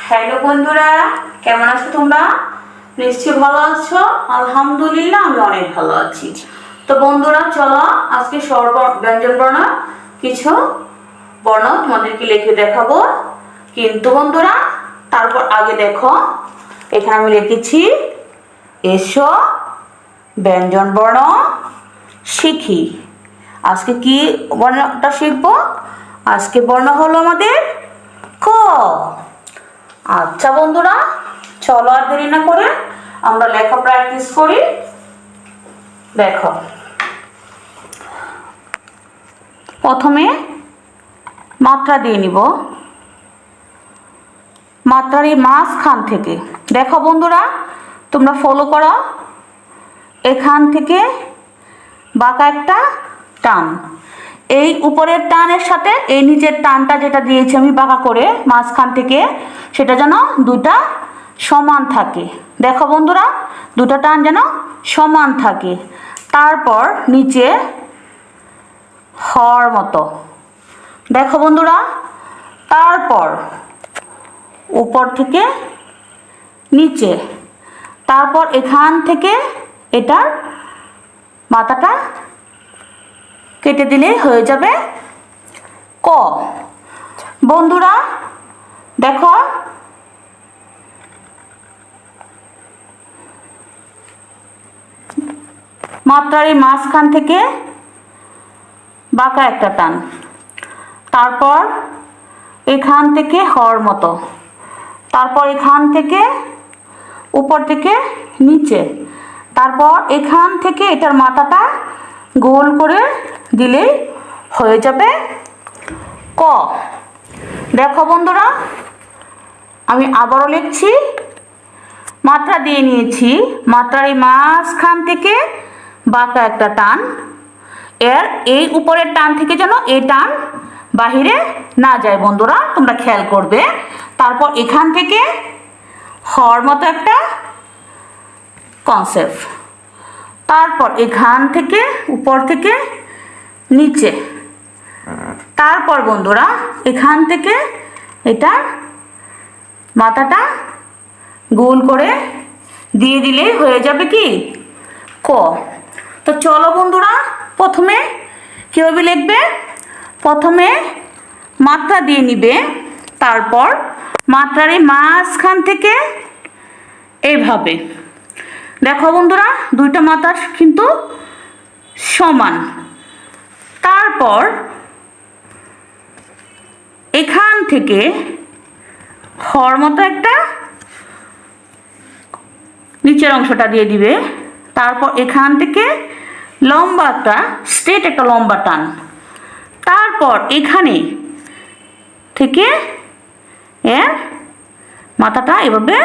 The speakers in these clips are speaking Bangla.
হ্যালো বন্ধুরা, কেমন আছো তোমরা? নিশ্চয়ই ভালো আছো। আলহামদুলিল্লাহ আমি অনেক ভালো আছি। তো বন্ধুরা চলো আজকে ব্যঞ্জন বর্ণ কিছু বর্ণ তোমাদেরকে লিখে দেখাবো। কিন্তু বন্ধুরা তারপর আগে দেখো, এখানে আমি লিখেছি এসো ব্যঞ্জন বর্ণ শিখি। আজকে কি বর্ণটা শিখবো? আজকে বর্ণ হলো আমাদের ক। আচ্ছা বন্ধুরা চলো আর দেরি না করে আমরা লেখা প্র্যাকটিস করি। দেখো, প্রথমে মাত্রা দিয়ে নিব। মাত্রার এই মাঝখান থেকে দেখো বন্ধুরা, তোমরা ফলো করো। এখান থেকে বাঁকা একটা টান, এই উপরের টানের সাথে এই নিচের টানটা যেটা দিয়েছি আমি বাঁকা করে মাঝখান থেকে, সেটা যেন দুটা সমান থাকে। দেখো বন্ধুরা, দুটা টান যেন সমান থাকে। তারপর নিচে হর মতো দেখো বন্ধুরা, তারপর উপর থেকে নিচে, তারপর এখান থেকে এটার মাথাটা কেটে দিলেই হয়ে যাবে ক। বন্ধুরা দেখো, মাত্রার এই মাঝখান থেকে বাঁকা একটা টান, তারপর এখান থেকে হর মতো, তারপর এখান থেকে উপর থেকে নিচে, তারপর এখান থেকে এটার মাথাটা গোল করে দিলেই হয়ে যাবে ক। দেখো বন্ধুরা, আমি আবারও লিখছি। মাত্রা দিয়ে নিয়েছি, মাত্রার এই মাঝখান থেকে বাঁকা একটা টান, এর এই উপরের টান থেকে যেন এই টান বাহিরে না যায় বন্ধুরা, তোমরা খেয়াল করবে। তারপর এখান থেকে হর মতো একটা কনসেপ্ট, তারপর এখান থেকে উপর থেকে নিচে, তারপর বন্ধুরা এখান থেকে এটা মাথাটা গোল করে দিয়ে দিলে হয়ে যাবে কি ক। তো চলো বন্ধুরা, প্রথমে কীভাবে লিখবে? প্রথমে মাত্রা দিয়ে নিবে, তারপর মাত্রার এই মাঝখান থেকে এইভাবে দেখো বন্ধুরা, দুইটা মাত্রা কিন্তু সমান। তারপর এখান থেকে হর মতো একটা নিচের অংশটা দিয়ে দিবে, তারপর এখান থেকে লম্বা একটা স্ট্রেট একটা লম্বা টান, তারপর এখানে থেকে এর মাথাটা এভাবে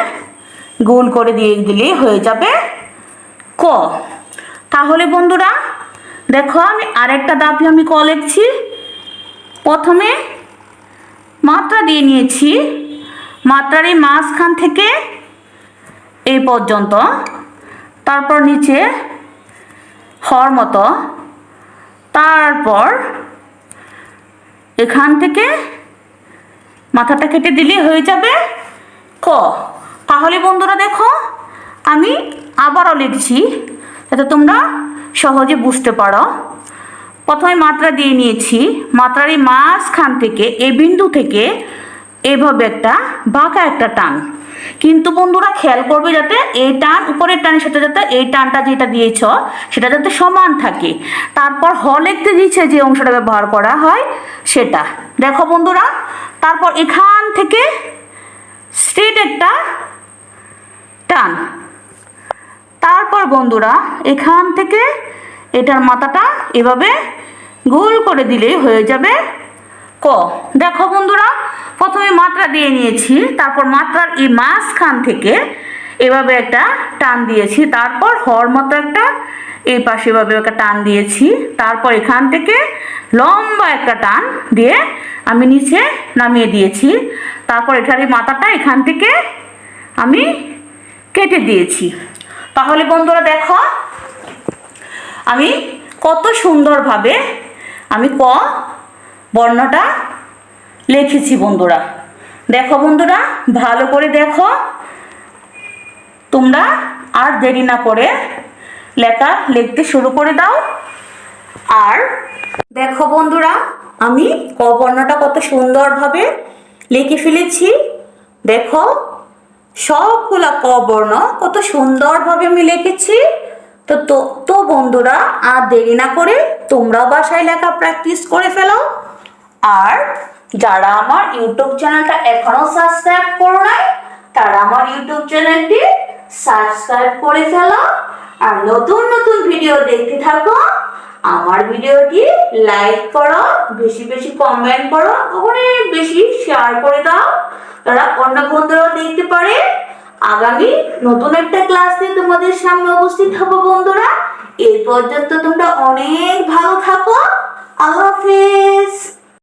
গোল করে দিয়ে দিলেই হয়ে যাবে ক। তাহলে বন্ধুরা দেখো, আমি আরেকটা ধাপে আমি ক লিখছি। প্রথমে মাত্রা দিয়ে নিয়েছি, মাত্রার এই মাঝখান থেকে এই পর্যন্ত, তারপর নিচে হর মতো, তারপর এখান থেকে মাথাটা কেটে দিলে হয়ে যাবে ক। তাহলে বন্ধুরা দেখো, আমি আবারও লিখছি যাতে তোমরা সহজে বুঝতে পারো। প্রথমে মাত্রা দিয়ে নিয়েছি, মাত্রার এই মাঝখান থেকে এই বিন্দু থেকে এইভাবে একটা বাঁকা একটা টান, কিন্তু বন্ধুরা খেয়াল করবে যাতে এই টান উপরের টানের সাথে যাতে এই টানটা যেটা দিয়েছ সেটা যাতে সমান থাকে। তারপর হ লিখতে দিচ্ছে যে অংশটা ব্যবহার করা হয় সেটা দেখো বন্ধুরা, তারপর এখান থেকে স্ট্রেট একটা টান, তারপর বন্ধুরা এখান থেকে এটার মাথাটা এভাবে গোল করে দিলেই হয়ে যাবে ক। দেখো বন্ধুরা, প্রথমে মাত্রা দিয়ে নিয়েছি, তারপর মাত্রার এই মাঝখান থেকে এভাবে একটা টান দিয়েছি, তারপর হর মতো একটা এই পাশে এভাবে একটা টান দিয়েছি, তারপর এখান থেকে লম্বা একটা টান দিয়ে আমি নিচে নামিয়ে দিয়েছি, তারপর এটার এই মাথাটা এখান থেকে আমি কেটে দিয়েছি। তাহলে বন্ধুরা দেখো, আমি কত সুন্দরভাবে আমি ক বর্ণটা লিখেছি বন্ধুরা। দেখো বন্ধুরা, ভালো করে দেখো। তোমরা আর দেরি না করে লেখা লিখতে শুরু করে দাও। আর দেখো বন্ধুরা, আমি ক বর্ণটা কত সুন্দরভাবে লিখে ফেলেছি। দেখো, সবগুলা ক বর্ণ কত সুন্দরভাবে আমি লিখেছি। তো তো তো বন্ধুরা, আর দেরি না করে তোমরাও বাসায় লেখা প্র্যাকটিস করে ফেলো। আর যারা আমার ইউটিউব চ্যানেলটা এখনো সাবস্ক্রাইব করো নাই, তারা আমার ইউটিউব চ্যানেলটি সাবস্ক্রাইব করে ফেলো। আর নতুন নতুন ভিডিও দেখতে থাকো। আমার ভিডিওটি লাইক করো, বেশি বেশি কমেন্ট করো, অনেক বেশি শেয়ার করে দাও, তারা অন্য বন্ধুরাও দেখতে পারে। আগামী নতুন একটা ক্লাস নিয়ে তোমাদের সামনে উপস্থিত হবো বন্ধুরা। এই পর্যন্ত তোমরা অনেক ভালো থাকো। আল্লাহ হাফেজ।